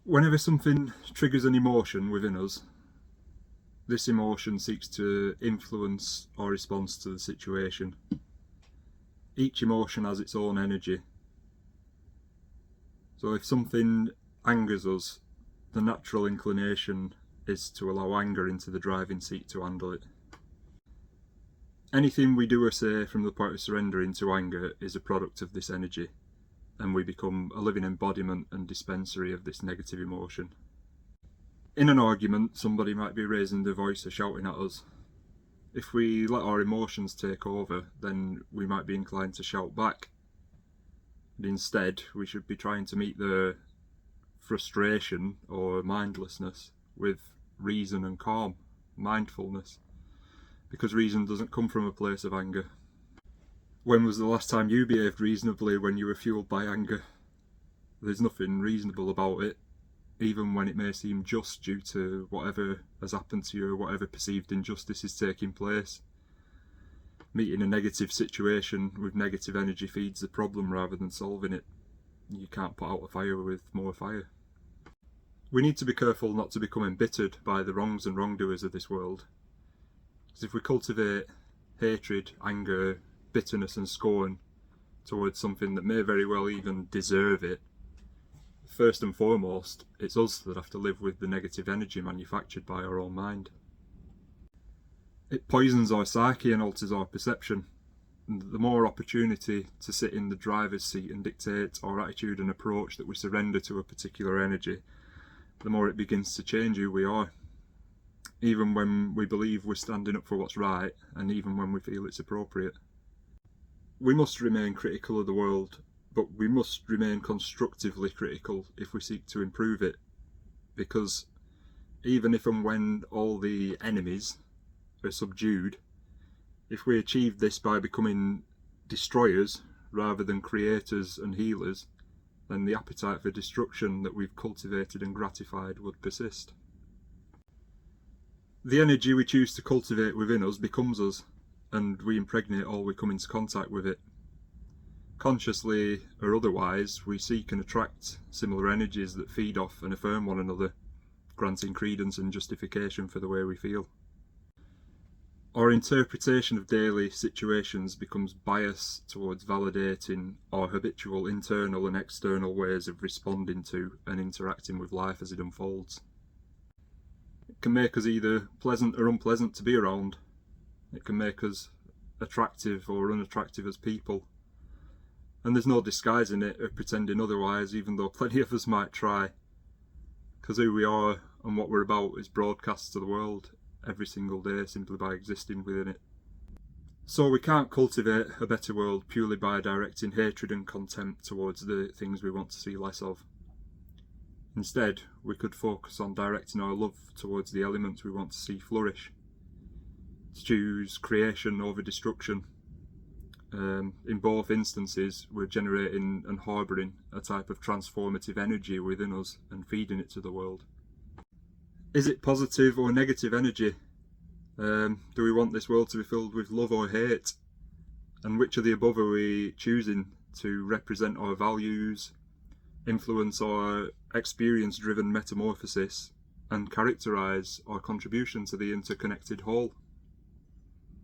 Whenever something triggers an emotion within us, this emotion seeks to influence our response to the situation. Each emotion has its own energy. So if something angers us, the natural inclination is to allow anger into the driving seat to handle it. Anything we do or say from the point of surrendering to anger is a product of this energy, and we become a living embodiment and dispensary of this negative emotion. In an argument, somebody might be raising their voice or shouting at us. If we let our emotions take over, then we might be inclined to shout back. And instead, we should be trying to meet the frustration or mindlessness with reason and calm, mindfulness, because reason doesn't come from a place of anger. When was the last time you behaved reasonably when you were fueled by anger? There's nothing reasonable about it, even when it may seem just due to whatever has happened to you or whatever perceived injustice is taking place. Meeting a negative situation with negative energy feeds the problem rather than solving it. You can't put out a fire with more fire. We need to be careful not to become embittered by the wrongs and wrongdoers of this world. Because if we cultivate hatred, anger, bitterness and scorn towards something that may very well even deserve it, first and foremost, it's us that have to live with the negative energy manufactured by our own mind. It poisons our psyche and alters our perception. And the more opportunity to sit in the driver's seat and dictate our attitude and approach that we surrender to a particular energy, the more it begins to change who we are. Even when we believe we're standing up for what's right, and even when we feel it's appropriate. We must remain critical of the world, but we must remain constructively critical if we seek to improve it. Because even if and when all the enemies are subdued, if we achieve this by becoming destroyers rather than creators and healers, then the appetite for destruction that we've cultivated and gratified would persist. The energy we choose to cultivate within us becomes us, and we impregnate all we come into contact with it. Consciously or otherwise, we seek and attract similar energies that feed off and affirm one another, granting credence and justification for the way we feel. Our interpretation of daily situations becomes biased towards validating our habitual internal and external ways of responding to and interacting with life as it unfolds. It can make us either pleasant or unpleasant to be around. It can make us attractive or unattractive as people. And there's no disguising it or pretending otherwise, even though plenty of us might try. Because who we are and what we're about is broadcast to the world every single day simply by existing within it. So we can't cultivate a better world purely by directing hatred and contempt towards the things we want to see less of. Instead, we could focus on directing our love towards the elements we want to see flourish. To choose creation over destruction. In both instances, we're generating and harbouring a type of transformative energy within us and feeding it to the world. Is it positive or negative energy? Do we want this world to be filled with love or hate? And which of the above are we choosing to represent our values, influence our experience-driven metamorphosis, and characterise our contribution to the interconnected whole?